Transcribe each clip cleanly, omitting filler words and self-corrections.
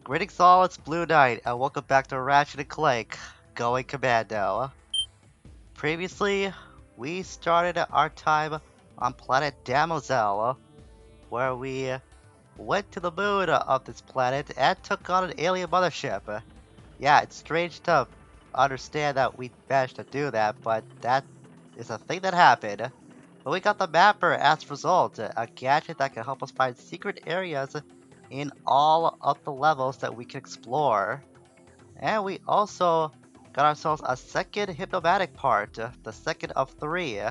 Greetings all, it's Blue Knight, and welcome back to Ratchet Clank, going Commando. Previously, we started our time on planet Damosel, where we went to the moon of this planet and took on an alien mothership. Yeah, it's strange to understand that we managed to do that, but that is a thing that happened. But we got the mapper as a result, a gadget that can help us find secret areas in all of the levels that we can explore. And we also got ourselves a second hypnomatic part, the second of 3.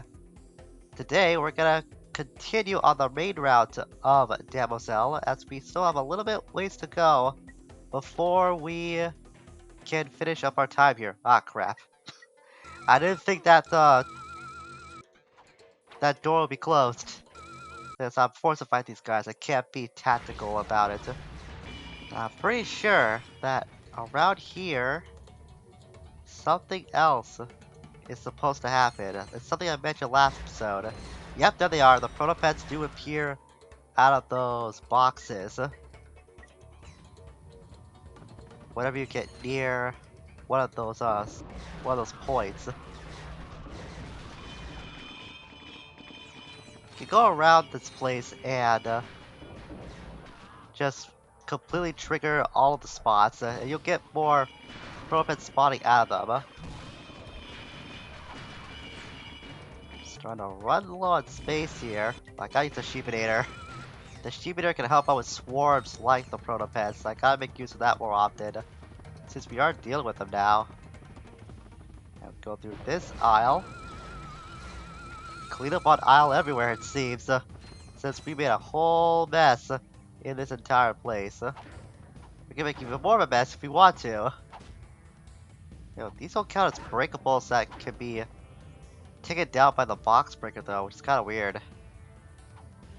Today we're gonna continue on the main route of Damosel, as we still have a little bit ways to go before we can finish up our time here. Ah, crap. I didn't think that that door would be closed. Since I'm forced to fight these guys, I can't be tactical about it. I'm pretty sure that around here, something else is supposed to happen. It's something I mentioned last episode. Yep, there they are. The protopets do appear out of those boxes. Whenever you get near one of those points. You can go around this place and just completely trigger all of the spots, and you'll get more protopets spawning out of them. Just trying to run low on space here. I gotta use the sheepinator. The sheepinator can help out with swarms like the protopets. I gotta make use of that more often, since we are dealing with them now. And go through this aisle. Clean up on aisle everywhere, it seems, since we made a whole mess in this entire place. We can make even more of a mess if we want to. These don't count as breakables that can be taken down by the box breaker though, which is kind of weird.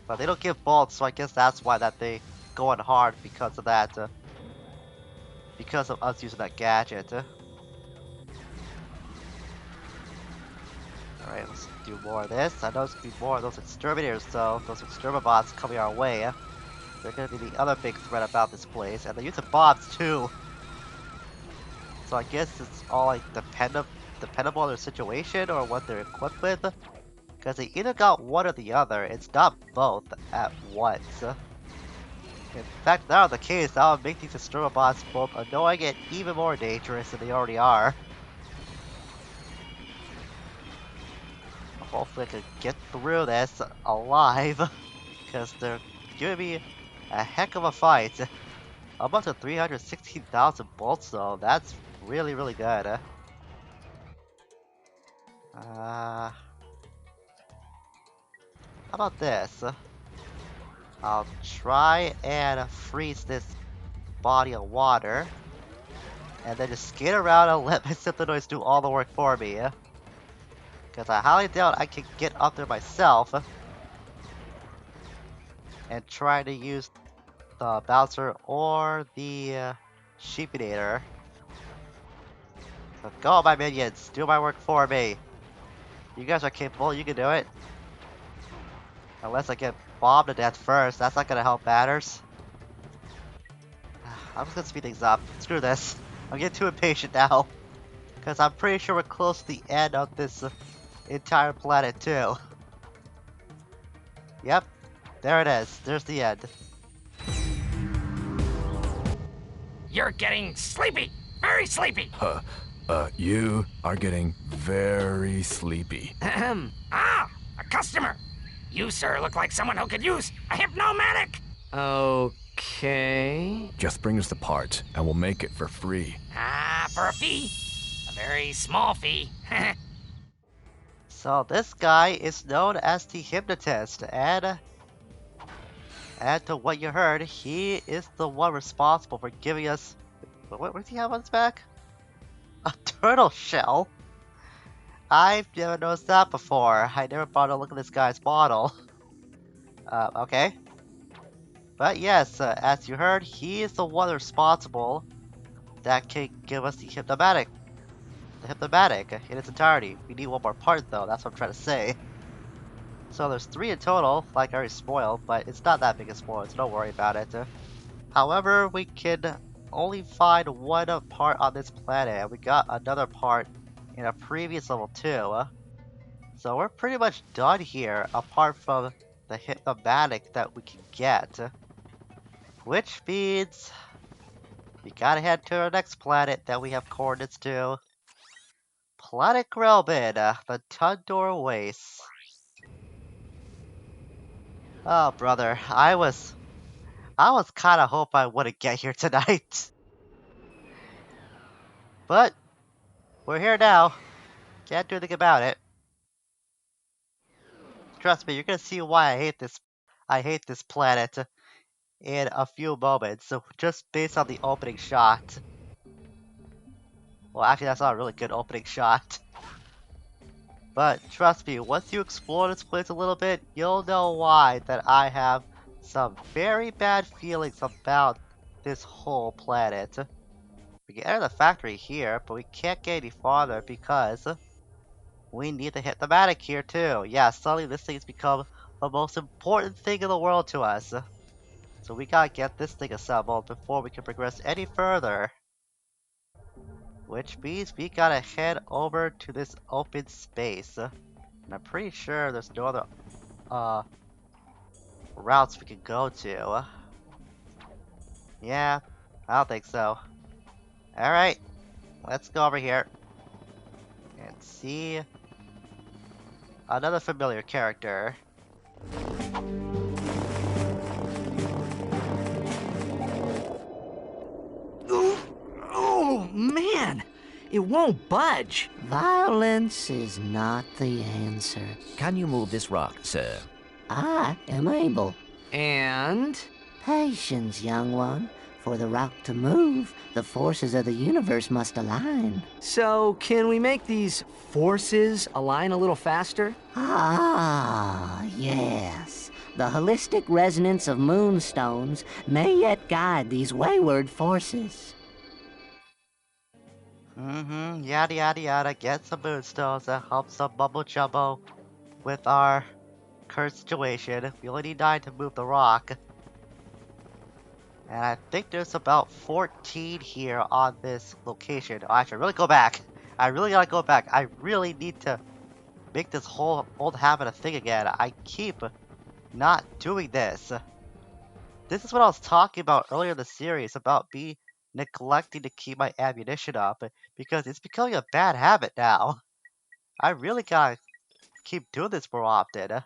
But they don't give bolts, so I guess that's why that they go on hard because of that. Because of us using that gadget. Alright, let's do more of this. I know there's gonna be more of those exterminators though, those exterminabots coming our way. They're gonna be the other big threat about this place, and they're using bombs too. So I guess it's all like dependable on their situation or what they're equipped with. Because they either got one or the other, it's not both at once. In fact, if that were the case, that would make these exterminabots both annoying and even more dangerous than they already are. Hopefully I can get through this alive, because they're giving me a heck of a fight. I'm up to 316,000 bolts though, that's really, really good. How about this? I'll try and freeze this body of water, and then just skate around and let my Synthonoids do all the work for me. Because I highly doubt I can get up there myself and try to use the bouncer or the sheepinator. So go, my minions, do my work for me. You guys are capable, you can do it. Unless I get bombed to death first, that's not gonna help matters. I'm just gonna speed things up. Screw this. I'm getting too impatient now. Because I'm pretty sure we're close to the end of this entire planet too. Yep, there it is. There's the end. You're getting sleepy. Very sleepy. You are getting very sleepy. Ahem. A customer. You, sir, look like someone who could use a hypnomatic. Okay. Just bring us the part, and we'll make it for free. For a fee. A very small fee. So this guy is known as the hypnotist, and to what you heard, he is the one responsible for giving us... What does he have on his back? A turtle shell? I've never noticed that before. I never bothered to look at this guy's model. Okay. But yes, as you heard, he is the one responsible that can give us the hypnomatic. The hypnomatic in its entirety. We need one more part though, that's what I'm trying to say. So there's 3 in total, like I already spoiled, but it's not that big a spoiler, so don't worry about it. However, we can only find one part on this planet, and we got another part in a previous level too. So we're pretty much done here, apart from the hypnomatic that we can get. Which means we gotta head to our next planet that we have coordinates to. Planet Grelbin, the Tundor Wastes. Oh, brother, I was kinda hope I wouldn't get here tonight. But, we're here now. Can't do anything about it. Trust me, you're gonna see why I hate this planet in a few moments, so just based on the opening shot. Well, actually, that's not a really good opening shot. But trust me, once you explore this place a little bit, you'll know why that I have some very bad feelings about this whole planet. We can enter the factory here, but we can't get any farther because we need to hit the Matic here too. Yeah, suddenly this thing's become the most important thing in the world to us. So we gotta get this thing assembled before we can progress any further. Which means we gotta head over to this open space. And I'm pretty sure there's no other routes we can go to. Yeah, I don't think so. Alright, let's go over here and see another familiar character. Oh, man! It won't budge. Violence is not the answer. Can you move this rock, sir? I am able. And? Patience, young one. For the rock to move, the forces of the universe must align. So, can we make these forces align a little faster? Ah, yes. The holistic resonance of moonstones may yet guide these wayward forces. Yada yada yada, get some moonstones that help some mumbo jumbo with our current situation. We only need 9 to move the rock. And I think there's about 14 here on this location. Oh, actually, I really go back. I really gotta go back. I really need to make this whole old habit a thing again. I keep not doing this. This is what I was talking about earlier in the series about me neglecting to keep my ammunition up because it's becoming a bad habit now. I really gotta keep doing this more often.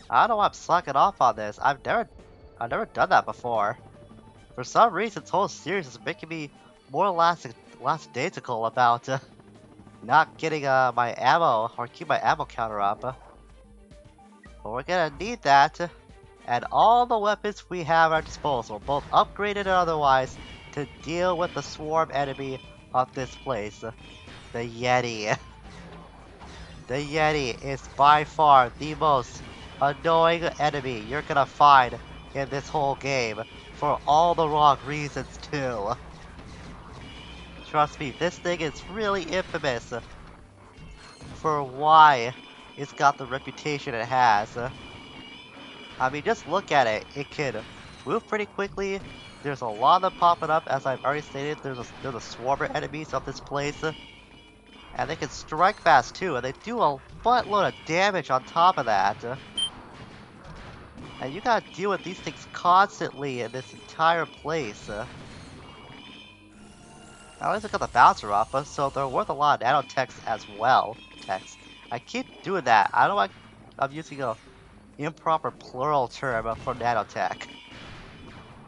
I don't know why I'm slacking off on this. I've never done that before. For some reason, this whole series is making me more lackadaisical about not getting my ammo or keep my ammo counter up. But we're gonna need that and all the weapons we have at our disposal, both upgraded and otherwise, to deal with the swarm enemy of this place, the Yeti. The Yeti is by far the most annoying enemy you're gonna find in this whole game, for all the wrong reasons too. Trust me, this thing is really infamous for why it's got the reputation it has. I mean, just look at it. It can move pretty quickly. There's a lot of them popping up, as I've already stated. There's a swarmer enemies of this place. And they can strike fast too, and they do a buttload of damage on top of that. And you gotta deal with these things constantly in this entire place. At least I got the bouncer up, so they're worth a lot of nanotechs as well. Text. I keep doing that. I don't know why I'm using a improper plural term for nanotech.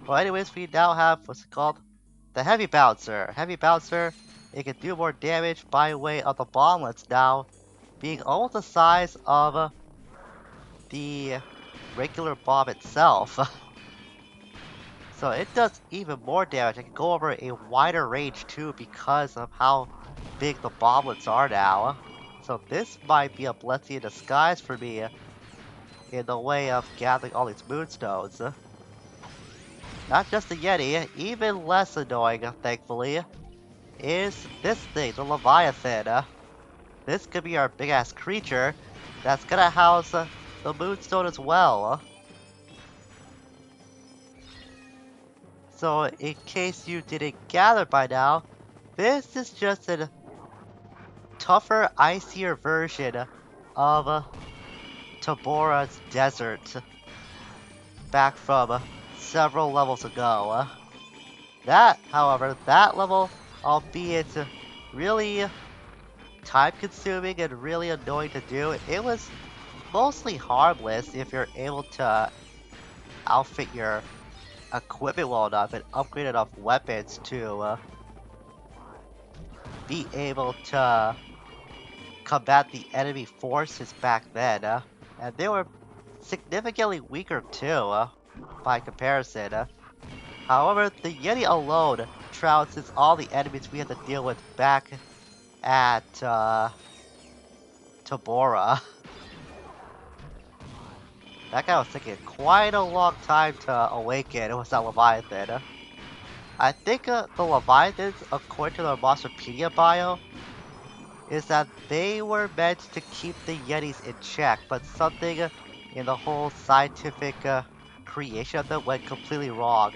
Well, anyways, we now have what's it called? The Heavy Bouncer. Heavy Bouncer, it can do more damage by way of the bomblets now, being almost the size of the regular bomb itself. So it does even more damage. It can go over a wider range too because of how big the bomblets are now. So this might be a blessing in disguise for me in the way of gathering all these moonstones. Not just the Yeti, even less annoying, thankfully, is this thing, the Leviathan. This could be our big-ass creature that's gonna house the moonstone as well. So in case you didn't gather by now, this is just a tougher, icier version of Tabora's desert back from several levels ago. That, however, that level, albeit really time-consuming and really annoying to do, it was mostly harmless if you're able to outfit your equipment well enough and upgrade enough weapons to be able to combat the enemy forces back then. And they were significantly weaker too, by comparison. However, the Yeti alone trounces all the enemies we had to deal with back at Tabora. That guy was taking quite a long time to awaken. It was that Leviathan. I think the Leviathans, according to their Monsterpedia bio, is that they were meant to keep the Yetis in check, but something in the whole scientific creation of them went completely wrong.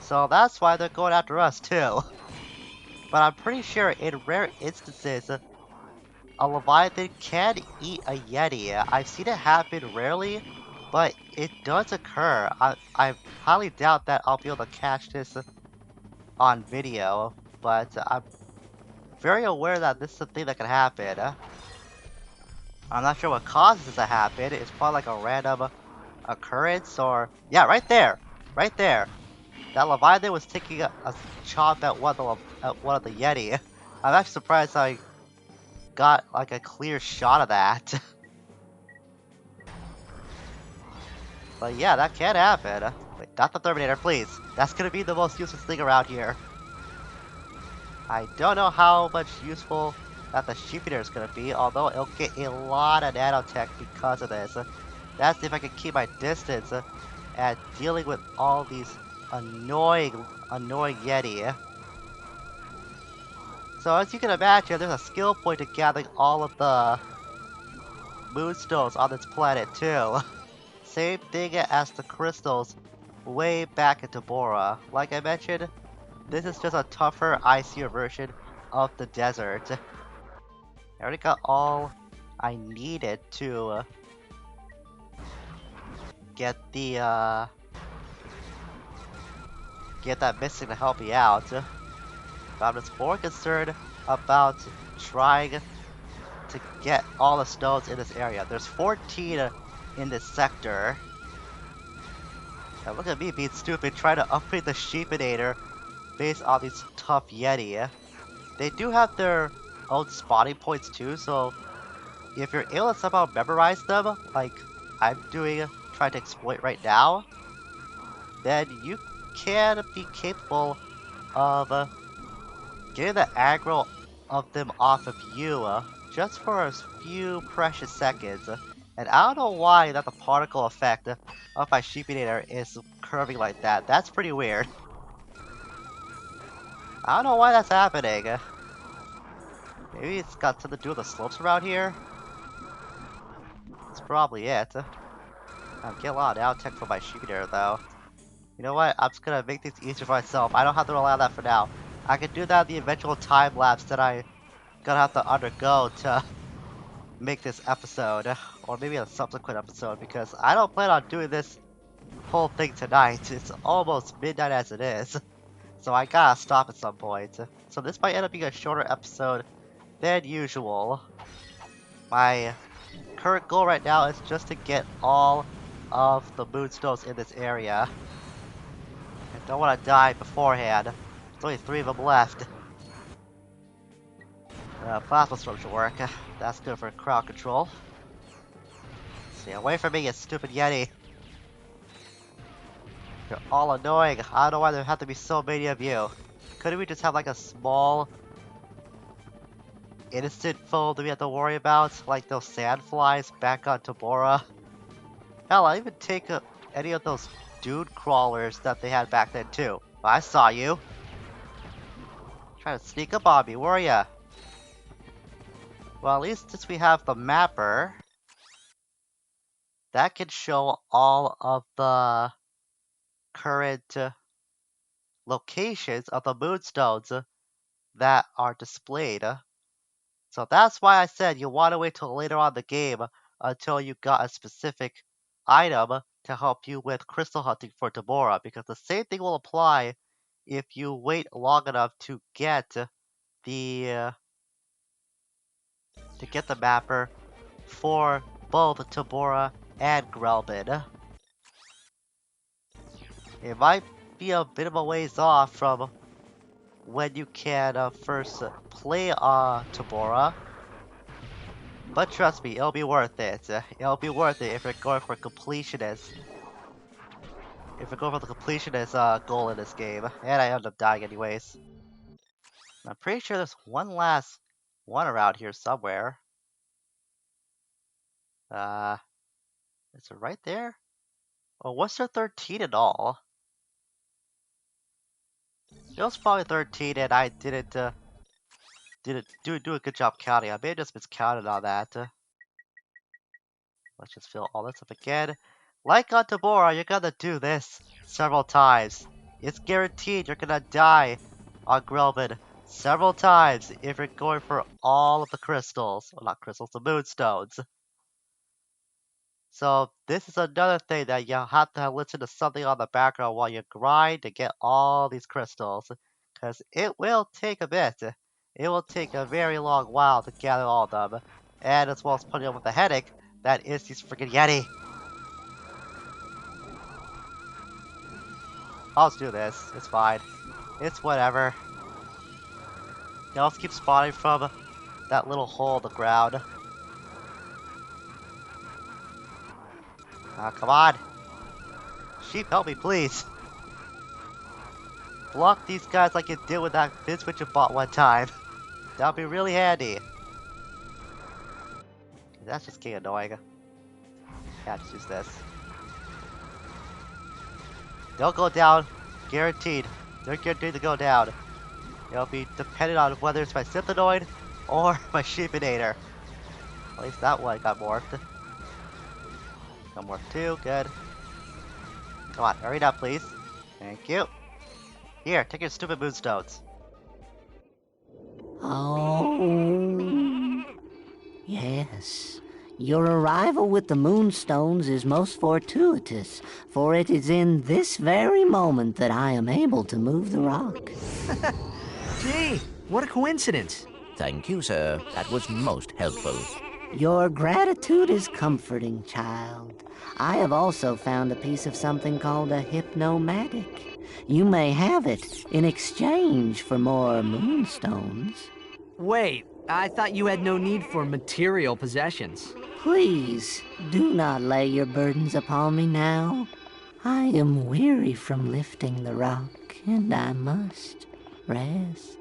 So that's why they're going after us too. But I'm pretty sure in rare instances, a Leviathan can eat a Yeti. I've seen it happen rarely, but it does occur. I highly doubt that I'll be able to catch this on video, but I'm very aware that this is a thing that can happen. I'm not sure what causes this to happen. It's probably like a random occurrence or... Yeah, right there! Right there! That Leviathan was taking a chomp at one of the Yeti. I'm actually surprised I got like a clear shot of that. But yeah, that can happen. Wait, not the Terminator, please. That's gonna be the most useless thing around here. I don't know how much useful that the Sheep Eater is gonna be, although it'll get a lot of nanotech because of this. That's if I can keep my distance at dealing with all these annoying Yeti. So as you can imagine, there's a skill point to gathering all of the moonstones on this planet too. Same thing as the crystals way back in Tabora. Like I mentioned, this is just a tougher, icier version of the desert. I already got all I needed to get the get that missing to help me out. But I'm just more concerned about trying to get all the stones in this area. There's 14 in this sector. Now look at me being stupid trying to upgrade the Sheepinator based on these tough Yeti. They do have their own spawning points too, so if you're able to somehow memorize them, like I'm doing, trying to exploit right now, then you can be capable of getting the aggro of them off of you just for a few precious seconds. And I don't know why that the particle effect of my Sheepinator is curving like that. That's pretty weird. I don't know why that's happening. Maybe it's got something to do with the slopes around here? That's probably it. I'm getting a lot of nanotech from my Sheepinator though. You know what? I'm just gonna make things easier for myself. I don't have to rely on that for now. I can do that in the eventual time lapse that I gonna have to undergo to make this episode, or maybe a subsequent episode, because I don't plan on doing this whole thing tonight. It's almost midnight as it is, so I gotta stop at some point. So this might end up being a shorter episode than usual. My current goal right now is just to get all of the moonstones in this area. I don't want to die beforehand. There's only 3 of them left. Plasma storm should work. That's good for crowd control. Stay away from me, you stupid Yeti. You're all annoying. I don't know why there have to be so many of you. Couldn't we just have like a small, innocent foe that we have to worry about? Like those sandflies back on Tabora? Hell, I'll even take any of those dude crawlers that they had back then too. I saw you. Trying to sneak up on me, were ya? Well, at least since we have the mapper, that can show all of the current locations of the moonstones that are displayed. So that's why I said you want to wait till later on in the game until you got a specific item to help you with crystal hunting for Tamora, because the same thing will apply if you wait long enough to get the mapper for both Tamora and Grelbin. It might be a bit of a ways off from when you can first play Tamora, but trust me, it'll be worth it. It'll be worth it if you're going for completionist. If you're going for the completionist goal in this game, and I end up dying anyways. I'm pretty sure there's one last one around here somewhere. Is it right there? Oh, what's there 13 in all? It was probably 13, and I didn't do a good job counting. I may have just miscounted on that. Let's just fill all this up again. Like on Tamora, you're gonna do this several times. It's guaranteed you're gonna die on Grelbin several times if you're going for all of the crystals. Well, not crystals, the moonstones. So this is another thing that you have to listen to something on the background while you grind to get all these crystals. Because it will take a bit. It will take a very long while to gather all of them. And as well as putting up with the headache that is these freaking Yeti. I'll just do this. It's fine. It's whatever. They'll just keep spawning from that little hole in the ground. Come on. Sheep, help me, please. Block these guys like you did with that biz which you bought one time. That'll be really handy. That's just getting annoying. Yeah, just use this. They'll go down. Guaranteed. They're guaranteed to go down. It'll be dependent on whether it's my Synthanoid or my Sheepinator. At least that one got morphed. Got morphed too. Good. Come on, hurry up, please. Thank you. Here, take your stupid moonstones. Oh, yes. Your arrival with the moonstones is most fortuitous, for it is in this very moment that I am able to move the rock. Gee, what a coincidence. Thank you, sir. That was most helpful. Your gratitude is comforting, child. I have also found a piece of something called a hypnomatic. You may have it in exchange for more moonstones. Wait, I thought you had no need for material possessions. Please, do not lay your burdens upon me now. I am weary from lifting the rock, and I must rest.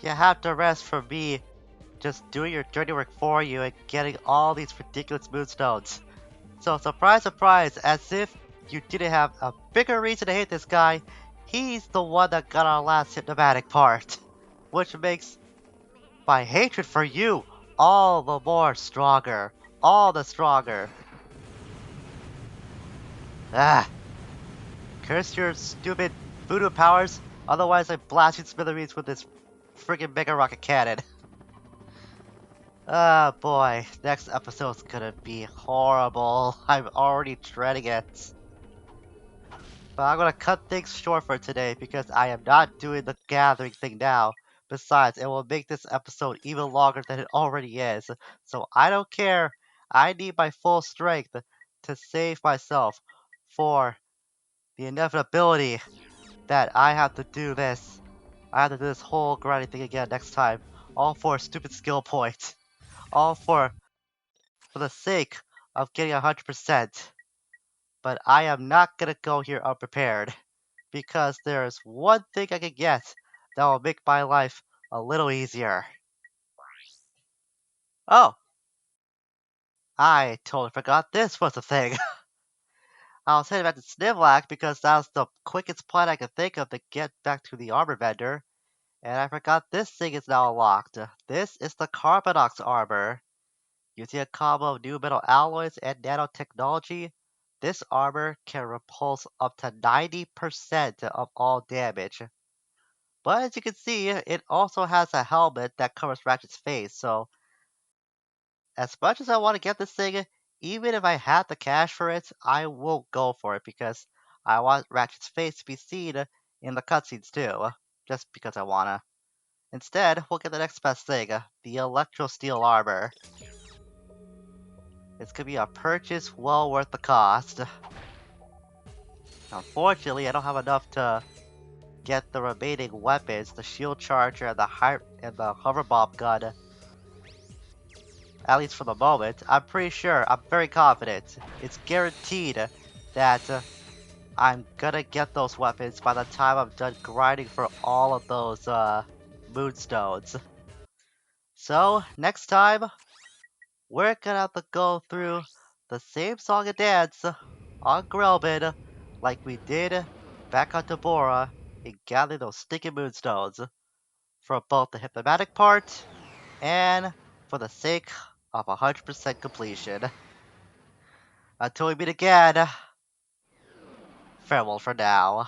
You have to rest from me just doing your dirty work for you and getting all these ridiculous moonstones. So surprise, surprise, as if you didn't have a bigger reason to hate this guy, he's the one that got our last hypnomatic part. Which makes my hatred for you all the more stronger. All the stronger. Ah. Curse your stupid voodoo powers, otherwise I blast you to smithereens with this friggin' mega rocket cannon. Ah, boy, next episode's gonna be horrible. I'm already dreading it. But I'm gonna cut things short for today because I am not doing the gathering thing now. Besides, it will make this episode even longer than it already is. So I don't care. I need my full strength to save myself for the inevitability that I have to do this. I have to do this whole grinding thing again next time. All for a stupid skill point. All for the sake of getting 100%. But I am not gonna go here unprepared. Because there's one thing I can get that will make my life a little easier. Oh! I totally forgot this was a thing. I was heading back to Snivlack because that was the quickest plan I could think of to get back to the armor vendor. And I forgot this thing is now unlocked. This is the Carbonox armor. Using a combo of new metal alloys and nanotechnology, This armor can repulse up to 90% of all damage. But as you can see, it also has a helmet that covers Ratchet's face, so as much as I want to get this thing, even if I had the cash for it, I will go for it because I want Ratchet's face to be seen in the cutscenes too, just because I wanna. Instead, we'll get the next best thing, the Electro Steel armor. It's gonna be a purchase well worth the cost. Unfortunately, I don't have enough to get the remaining weapons, the shield charger and the hover bomb gun. At least for the moment, I'm pretty sure, I'm very confident. It's guaranteed that I'm gonna get those weapons by the time I'm done grinding for all of those moonstones. So, next time, we're gonna have to go through the same song and dance on Grelbin like we did back on Tabora and gather those sticky moonstones for both the hypnomatic part and for the sake of 100% completion. Until we meet again, farewell for now.